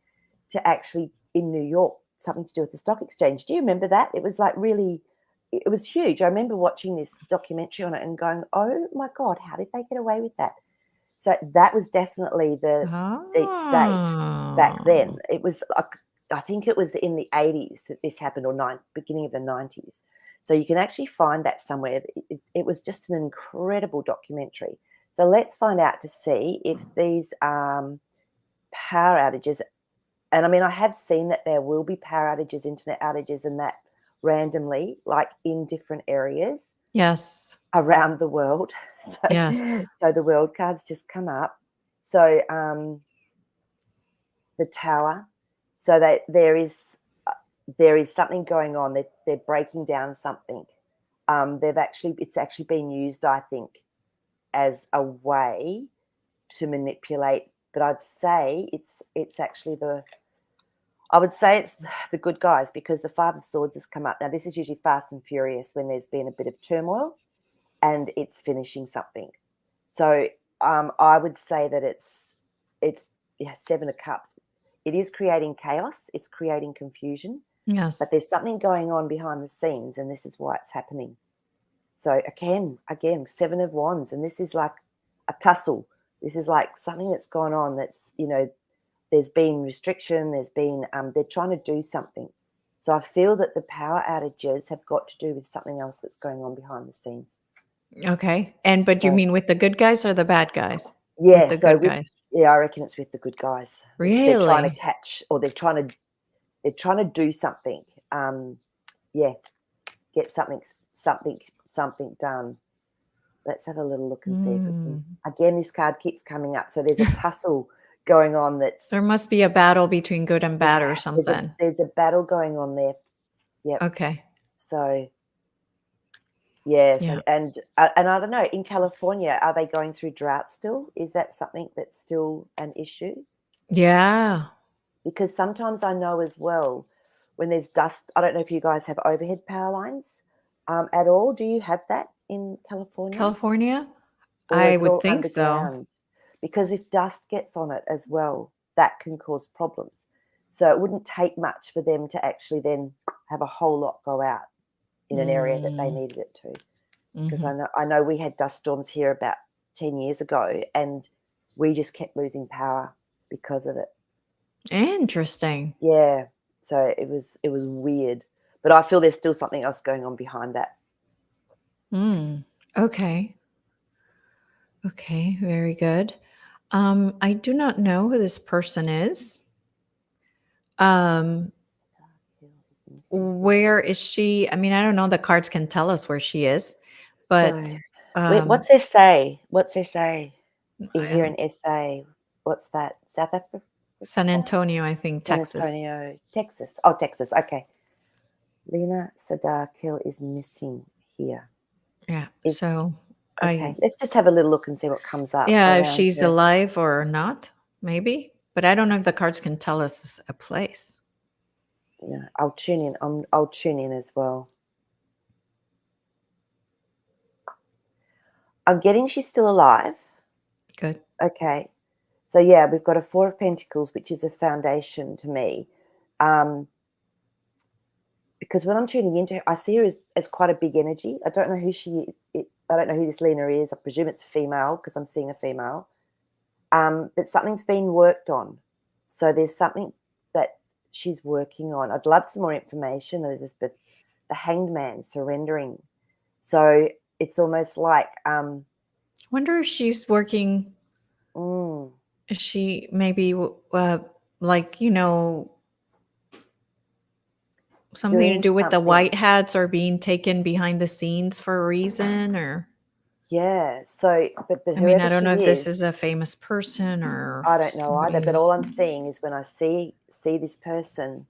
to actually in New York, something to do with the stock exchange. Do you remember that? It was like really, it was huge. I remember watching this documentary on it and going, oh my God, how did they get away with that? So that was definitely the deep state back then. Oh. It was, I think it was in the 80s that this happened, or beginning of the 90s. So you can actually find that somewhere. It was just an incredible documentary. So let's find out to see if these power outages, and I mean, I have seen that there will be power outages, internet outages, and that randomly, like in different areas Yes. around the world. Yes. So the world cards just come up. So the tower. So that there is something going on. They're breaking down something. It's actually been used, I think, as a way to manipulate. But I'd say it's actually I would say it's the good guys, because the Five of Swords has come up. Now, this is usually fast and furious when there's been a bit of turmoil and it's finishing something. So I would say that it's Seven of Cups. It is creating chaos. It's creating confusion. But Yes. there's something going on behind the scenes, and this is why it's happening. So again, Seven of Wands, and this is like a tussle. This is like something that's gone on that's, there's been restriction, there's been, they're trying to do something. So I feel that the power outages have got to do with something else that's going on behind the scenes. Okay. But you So mean with the good guys or the bad guys? With yeah, the so good guys. I reckon it's with the good guys. They're trying to Really? catch, or they're trying to do something. Get something done. Let's have a little look and see if we can. Mm. Again, this card keeps coming up. So there's a tussle going on. There must be a battle between good and bad or something. There's a battle going on there. Yep. Okay. So yes, Yeah. and I don't know. In California, are they going through drought still? Is that something that's still an issue? Yeah. Because sometimes I know as well when there's dust. I don't know if you guys have overhead power lines at all. Do you have that in California? California? Or I is it would all think so. underground? Because if dust gets on it as well, that can cause problems. So it wouldn't take much for them to actually then have a whole lot go out in an area that they Mm. needed it to. Because Mhm. I know we had dust storms here about 10 years ago, and we just kept losing power because of it. Interesting. Yeah. So it was weird. But I feel there's still something else going on behind that. Mm. Okay. Okay, very good. I do not know who this person is. Um, Dark hill is missing here. where is she? I mean, I don't know. The cards can tell us where she is, So but wait, um, what's their say? What's their say? Here uh, in SA. What's that? South Africa? San Antonio, I think, San Texas. Antonio, Texas. Oh, Texas. Okay. Lena Sadar is missing here. Yeah. It's So okay. I, Let's just have a little look and see what comes up yeah, if around she's her. alive or not, maybe. But I don't know if the cards can tell us a place. Yeah, I'll tune in. I'll tune in as well. I'm getting she's still alive. Good. Okay. So yeah, we've got a Four of Pentacles, which is a foundation to me. Because when I'm tuning into her, I see her as quite a big energy. I don't know who she is. I don't know who this Lena is. I presume it's a female because I'm seeing a female. But something's been worked on. So there's something that she's working on. I'd love some more information on this, but the Hanged Man surrendering. So it's almost like, Wonder if she's working. mm, Is she maybe like something to doing do with the something. white hats or being taken behind the scenes for a reason? Or Yeah. So, but I mean, whoever I don't she know if this is, is a famous person or I don't know somebody either. But who's all I'm seeing is when I see this person,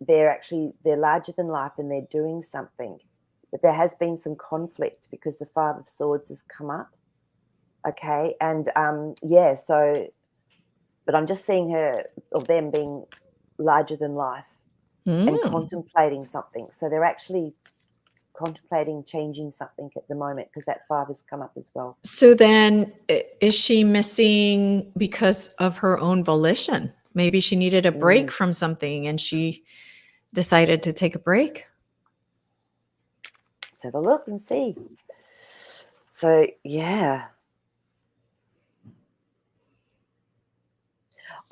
they're larger than life and they're doing something. But there has been some conflict because the Five of Swords has come up. Okay, and yeah, so but I'm just seeing her or them being larger than life. and Mm. contemplating something. So they're actually contemplating changing something at the moment because that 5 has come up as well. So then, is she missing because of her own volition? Maybe she needed a break from something and she decided to take a break. Let's have a look and see. So, yeah.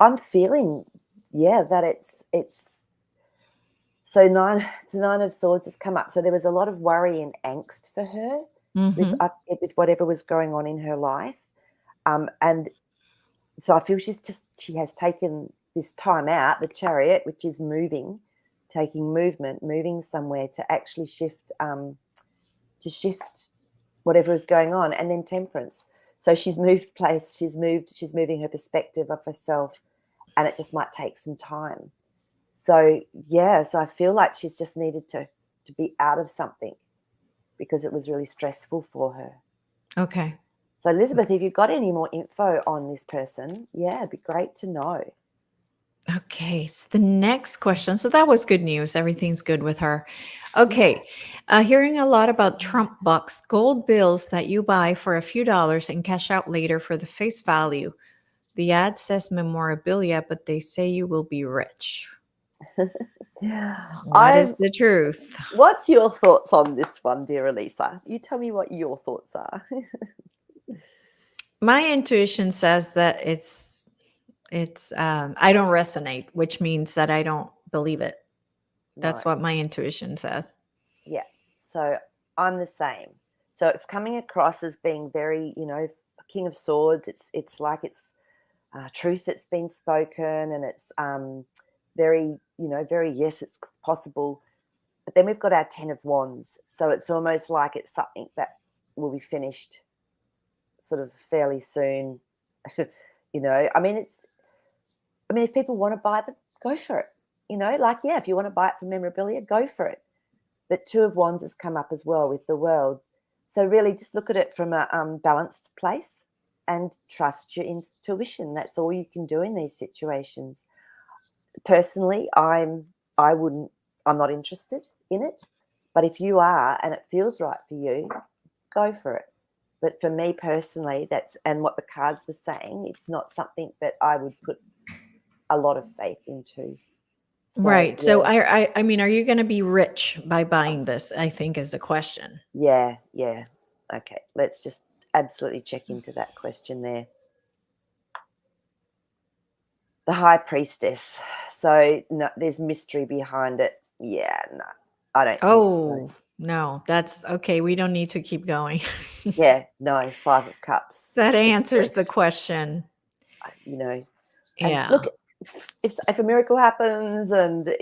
I'm feeling, that it's so the 9 of Swords has come up. So there was a lot of worry and angst for her with Mhm. with whatever was going on in her life. And so I feel she has taken this time out, the Chariot, which is moving, taking movement, moving somewhere to actually shift whatever is going on, and then Temperance. So she's moved place, she's moving her perspective of herself, and it just might take some time. So so I feel like she's just needed to be out of something because it was really stressful for her. Okay. So Elizabeth, if you've got any more info on this person, it'd be great to know. Okay. So the next question. So that was good news. Everything's good with her. Okay. Hearing a lot about Trump bucks, gold bills that you buy for a few dollars and cash out later for the face value. The ad says memorabilia, but they say you will be rich. What is the truth? What's your thoughts on this one, dear Elisa? You tell me what your thoughts are. My intuition says that it's I don't resonate, which means that I don't believe it. That's Right. what my intuition says. Yeah. So I'm the same. So it's coming across as being very, King of Swords. It's like it's truth that's been spoken, and it's very, very yes, it's possible. But then we've got our 10 of Wands. So it's almost like it's something that will be finished sort of fairly soon. If people want to buy them, go for it. If you want to buy it for memorabilia, go for it. But 2 of Wands has come up as well with the World. So really just look at it from a balanced place and trust your intuition. That's all you can do in these situations. Personally, I'm not interested in it. But if you are and it feels right for you, go for it. But for me personally, and what the cards were saying, it's not something that I would put a lot of faith into. So Right. So I mean, are you going to be rich by buying this? I think is the question. yeah. Okay, let's just absolutely check into that question there. The High Priestess. So no, there's mystery behind it. Yeah, no, I don't think so. Oh, no. That's okay. We don't need to keep going. Yeah, no, 5 of Cups. That It's answers the question. and Yeah. look, if a miracle happens and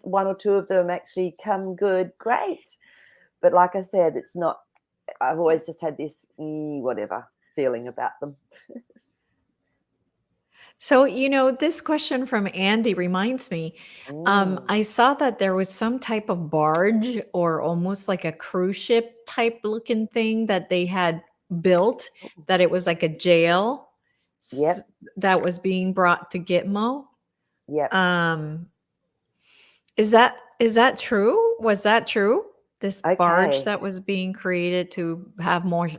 1 or 2 of them actually come good, great. But like I said, it's not. I've always just had this whatever feeling about them. So, this question from Andy reminds me. Mm, I saw that there was some type of barge or almost like a cruise ship type looking thing that they had built, that it was like a jail yep, that was being brought to Gitmo. yep. Um, is that true? Was that true? This barge Okay. that was being created to have more.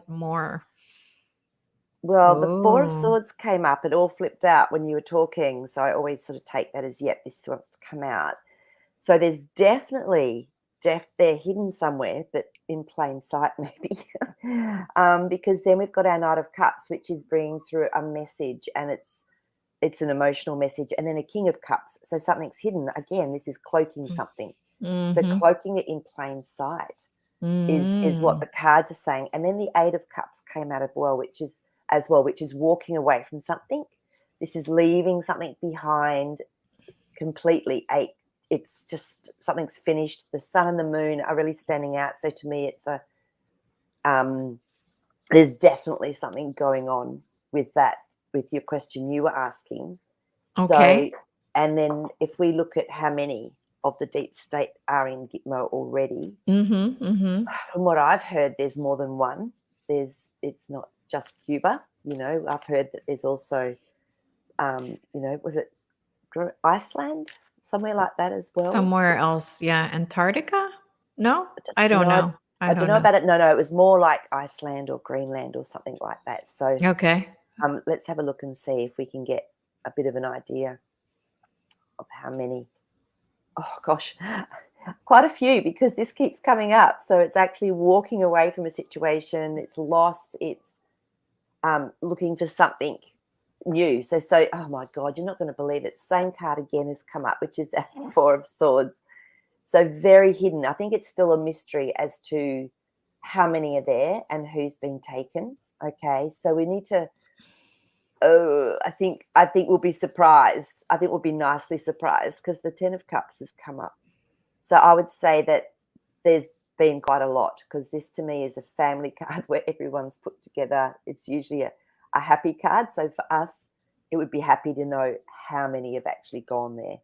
Well, the 4 of Oh, Swords came up. It all flipped out when you were talking. So I always sort of take that as, yep, this wants to come out. So there's definitely, they're hidden somewhere, but in plain sight maybe. Because then we've got our Knight of Cups, which is bringing through a message, and it's an emotional message. And then a King of Cups. So something's hidden. Again, this is cloaking something. So mm-hmm. cloaking it in plain sight is what the cards are saying. And then the 8 of Cups came out which is walking away from something. This is leaving something behind completely. 8, it's just something's finished. The sun and the moon are really standing out. So to me, it's there's definitely something going on with that, with your question you were asking. So, Okay. and then if we look at how many of the deep state are in Gitmo already, Mm-hmm. Mm-hmm. from what I've heard, there's more than one. It's not just Cuba. I've heard that there's also, was it Iceland? somewhere like that as well. Somewhere else. Yeah. Antarctica? No? I don't No, know. I I don't don't know know. about it. No, it was more like Iceland or Greenland or something like that. So Okay. let's have a look and see if we can get a bit of an idea of how many. Oh gosh, quite a few, because this keeps coming up. So it's actually walking away from a situation. It's loss. It's looking for something new. So oh my God, you're not going to believe it. Same card again has come up, which is a Four of Swords. So very hidden. I think it's still a mystery as to how many are there and who's been taken. Okay, so we need to. Oh, I think we'll be surprised. I think we'll be nicely surprised, because the Ten of Cups has come up. So I would say that there's been quite a lot, because this to me is a family card where everyone's put together. It's usually a happy card. So for us, it would be happy to know how many have actually gone there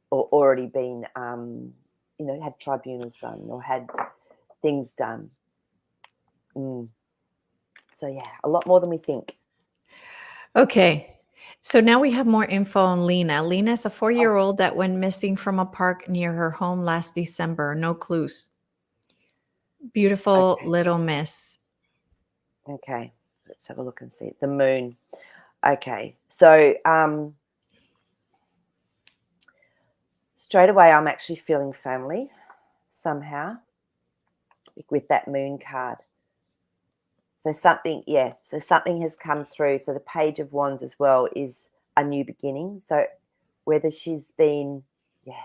or already been, had tribunals done or had things done. So yeah, a lot more than we think. Okay. So now we have more info on Lena. Lena is a Oh, 4-year-old that went missing from a park near her home last December. No clues. Beautiful okay. little miss. Okay. Let's have a look and see. The moon. Okay. So straight away, I'm actually feeling family somehow with that moon card. So something has come through. So the Page of Wands as well is a new beginning. So whether she's been,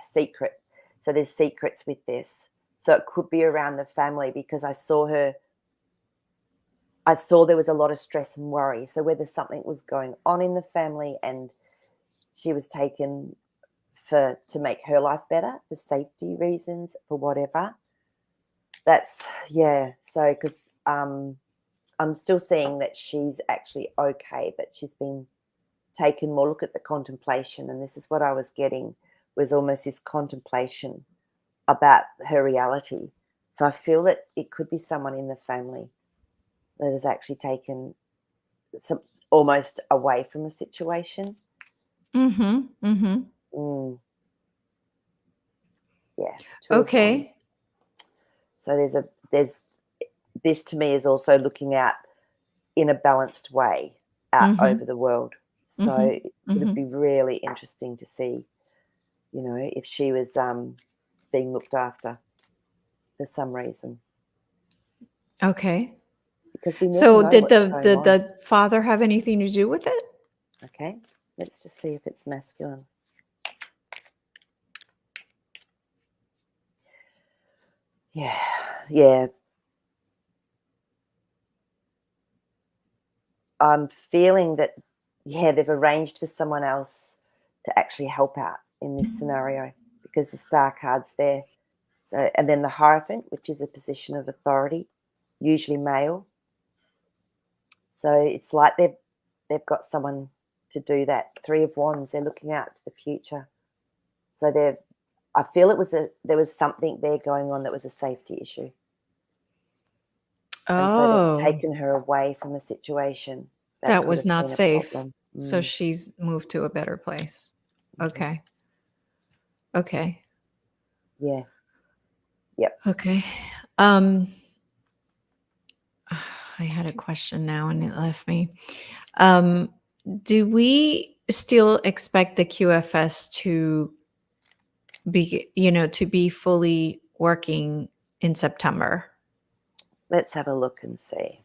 secret. So there's secrets with this. So it could be around the family, because I saw there was a lot of stress and worry. So whether something was going on in the family and she was taken to make her life better, for safety reasons, for whatever. That's, so because I'm still seeing that she's actually okay, but she's been taken more. Look at the contemplation, and this is what I was getting, was almost this contemplation about her reality. So I feel that it could be someone in the family that has actually taken some almost away from a situation. Mm-hmm. Mm-hmm. Yeah. Two of Okay. Wands. So there's this to me is also looking out in a balanced way out Mm-hmm. over the world. So Mm-hmm. it would be really interesting to see, if she was being looked after for some reason, Okay. because we never So know did what's the going did on. the father have anything to do with it? Okay, let's just see if it's masculine. Yeah. I'm feeling that, they've arranged for someone else to actually help out in this scenario, because the Star card's there. So, and then the Hierophant, which is a position of authority, usually male. So it's like they've got someone to do that. Three of Wands, they're looking out to the future. So I feel there was something there going on that was a safety issue. And so they've Oh, taken her away from a situation that that could was have not been a safe. problem. So she's moved to a better place. Okay. Okay. Yeah. Yep. Okay. I had a question now and it left me. Do we still expect the QFS to be fully working in September? Let's have a look and see.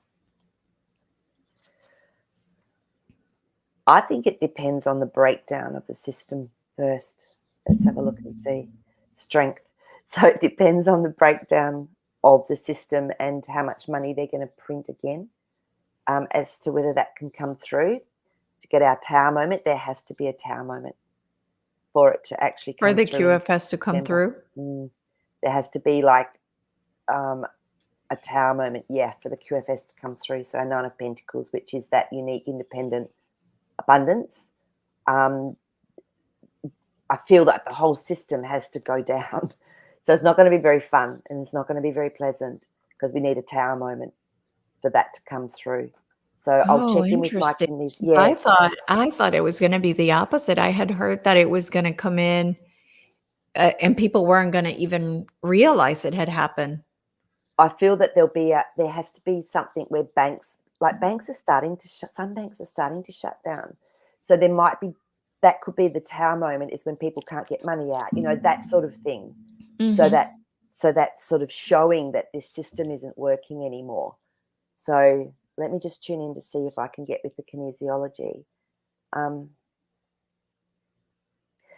I think it depends on the breakdown of the system first. Let's have a look and see. Strength. So it depends on the breakdown of the system and how much money they're going to print again, as to whether that can come through. To get our Tower moment, there has to be a Tower moment for it to actually For come the through in QFS to come September. through? There has to be like a Tower moment, for the QFS to come through. So a Nine of Pentacles, which is that unique, independent abundance. I feel that the whole system has to go down. So it's not going to be very fun, and it's not going to be very pleasant, because we need a Tower moment for that to come through. So I'll Oh, check in with my interesting. yeah. I thought it was gonna be the opposite. I had heard that it was gonna come in, and people weren't gonna even realize it had happened. I feel that there has to be something where banks are starting to shut some banks are starting to shut down. So there might be that could be the tower moment is when people can't get money out, that sort of thing. So Mhm. that so that's sort of showing that this system isn't working anymore. So let me just tune in to see if I can get with the kinesiology. Um,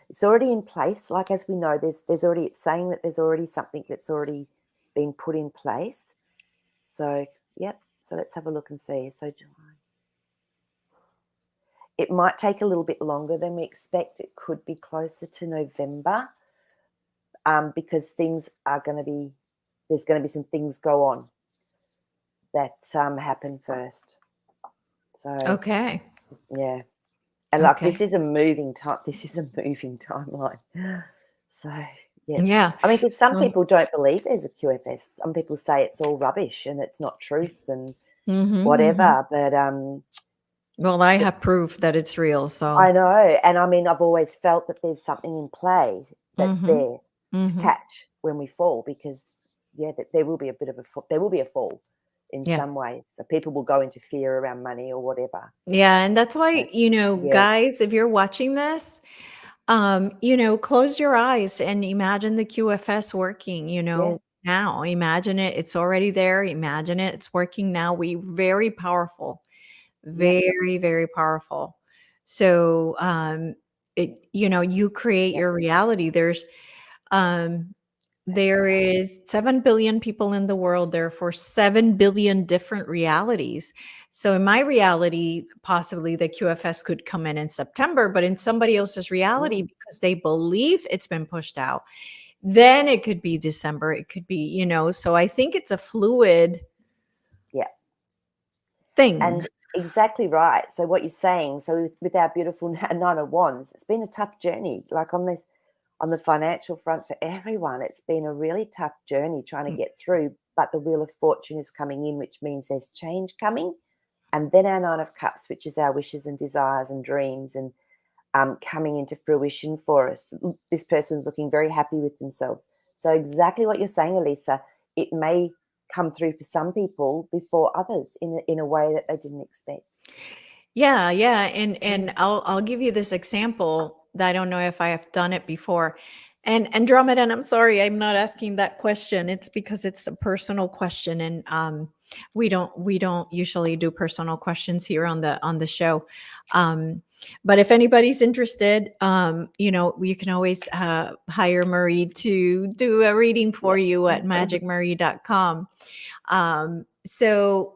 it's already in place. Like as we know, there's already it's saying that there's already something that's already been put in place. So, yep. So let's have a look and see. So July. It might take a little bit longer than we expect. It could be closer to November, because things are going to be there's going to be some things go on that happen first. So Okay. yeah, and like Okay. this is a moving timeline. So yeah, Yeah. I mean, because some So people don't believe there's a QFS. Some people say it's all rubbish and it's not truth and mhm, mhm. whatever. But Well, I have proof that it's real, I so know, and I mean, I've always felt that there's something in play that's mhm, there to mhm. catch when we fall because, yeah, that there will be a bit of a there will be a fall in Yeah. some way. So people will go into fear around money or whatever. Yeah, and that's why, But yeah, guys, if you're watching this, close your eyes and imagine the QFS working, yeah, now. Imagine it. It's already there. Imagine it. It's working now. We very powerful. yep, Very, very powerful. So, you create yep, your reality. There exactly right. is 7 billion people in the world, therefore 7 billion different realities. So in my reality, possibly the QFS could come in September, but in somebody else's reality, Mm, because they believe it's been pushed out, then it could be December. It could be, so I think it's a fluid yeah, thing. and exactly right. So what you're saying, so with our beautiful Nine of Wands, it's been a tough journey. Like on the financial front for everyone, it's been a really tough journey trying to Mm, get through. But the Wheel of Fortune is coming in, which means there's change coming. And then our Nine of Cups, which is our wishes and desires and dreams and coming into fruition for us. This person's looking very happy with themselves. So, exactly what you're saying, Elisa, it may come through for some people before others in a way that they didn't expect. Yeah, yeah, and Mm, I'll give you this example that I don't know if I have done it before. And Andromeda, and I'm sorry, I'm not asking that question. It's because it's a personal question, and we don't usually do personal questions here on the show. Um, but if anybody's interested, you can always hire Maree to do a reading for yeah. you at magicmarie.com. So.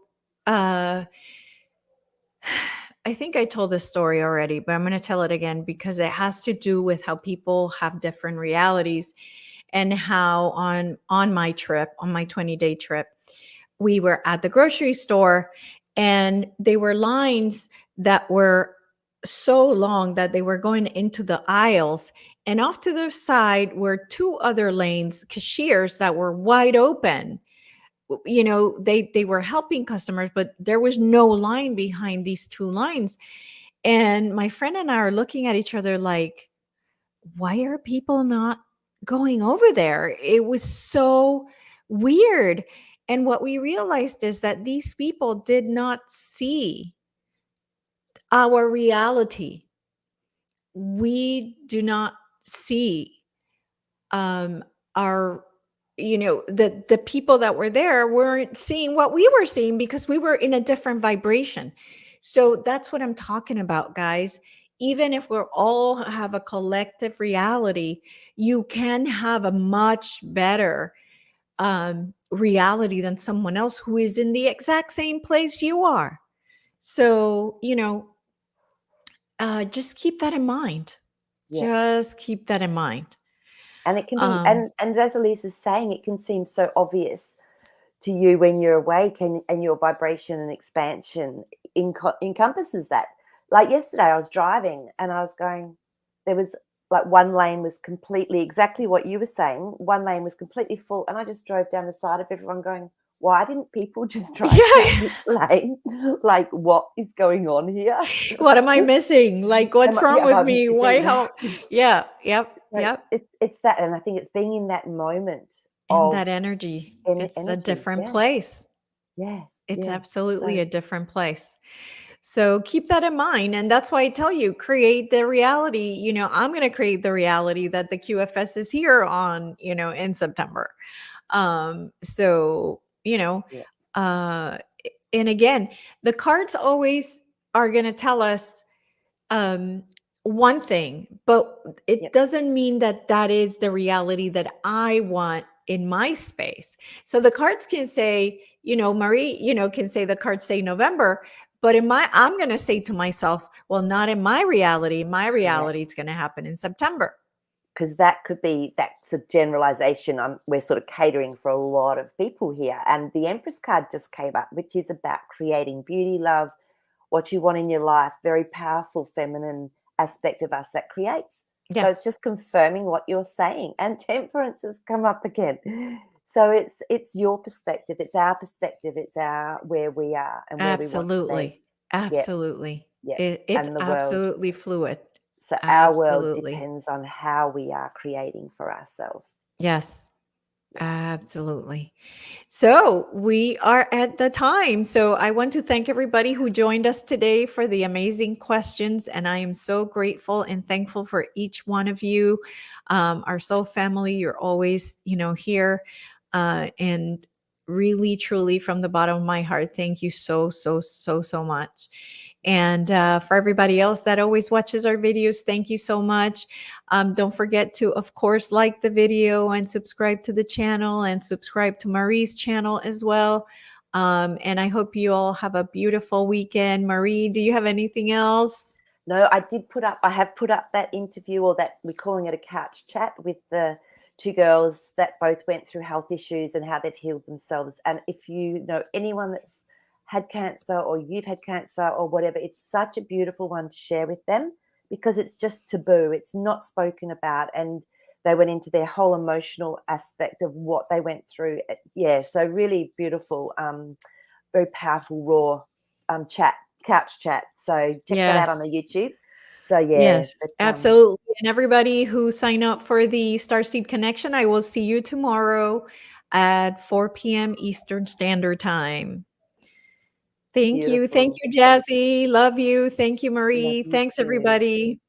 I think I told this story already, but I'm going to tell it again because it has to do with how people have different realities and how on my trip, on my 20-day trip, we were at the grocery store and they were lines that were so long that they were going into the aisles, and off to the side were two other lanes, cashiers that were wide open. They were helping customers, but there was no line behind these two lines. And my friend and I are looking at each other like, why are people not going over there? It was so weird. And what we realized is that these people did not see our reality. We do not see um our the people that were there weren't seeing what we were seeing because we were in a different vibration. So that's what I'm talking about, guys. Even if we're all have a collective reality, you can have a much better reality than someone else who is in the exact same place you are. So just keep that in mind. Yeah. Just keep that in mind. And it can be, um and as Elisa's saying, it can seem so obvious to you when you're awake and your vibration and expansion encompasses that. Like yesterday, I was driving and I was going, there was like one lane was completely exactly what you were saying. One lane was completely full, and I just drove down the side of everyone going, why didn't people just drive down Yeah. this lane? Like, what is going on here? What am I missing? Like, what's wrong Have with I me? Why, missing how? that? Yeah. Yep. So Yep. it's that, and I think it's being in that moment And of that energy, it's a energy. different Yeah, place. yeah, It's yeah. absolutely So a different place. So keep that in mind. And that's why I tell you, create the reality. I'm going to create the reality that the QFS is here on, in September. So, yeah, uh, and again, the cards always are going to tell us um, one thing, but it yep, doesn't mean that that is the reality that I want in my space. So the cards can say, Maree, can say the cards say November, but I'm going to say to myself, well, not in my reality. My correct. reality is going to happen in September. Because that could be, that's a generalization. We're sort of catering for a lot of people here. And the Empress card just came up, which is about creating beauty, love, what you want in your life, very powerful feminine aspect of us that creates. So Yeah, it's just confirming what you're saying. And temperance has come up again. So it's your perspective, it's our perspective, it's our where we are and where we want to be. absolutely. Yep, Absolutely. yep. It's And the world. absolutely fluid. So our world Absolutely. depends on how we are creating for ourselves. Yes, Yeah. absolutely. So we are at the time. So I want to thank everybody who joined us today for the amazing questions. And I am so grateful and thankful for each one of you. Our soul family, you're always, here. And really, truly, from the bottom of my heart, thank you so, so, so, so much. And for everybody else that always watches our videos, thank you so much. Don't forget to, of course, like the video and subscribe to the channel and subscribe to Maree's channel as well. And I hope you all have a beautiful weekend. Maree, do you have anything else? No, I have put up that interview, or that we're calling it a couch chat, with the two girls that both went through health issues and how they've healed themselves. And if you know anyone that's had cancer, or you've had cancer or whatever, it's such a beautiful one to share with them, because it's just taboo. It's not spoken about. And they went into their whole emotional aspect of what they went through. Yeah, so really beautiful, very powerful, raw chat, couch chat. So check that out on Yes. the YouTube. So yeah, Yes, but absolutely. And everybody who sign up for the Starseed Connection, I will see you tomorrow at 4 p.m. Eastern Standard Time. Thank you. Thank beautiful. you, Jazzy. Love you. Thank you, Love Maree. you Thanks, too. everybody.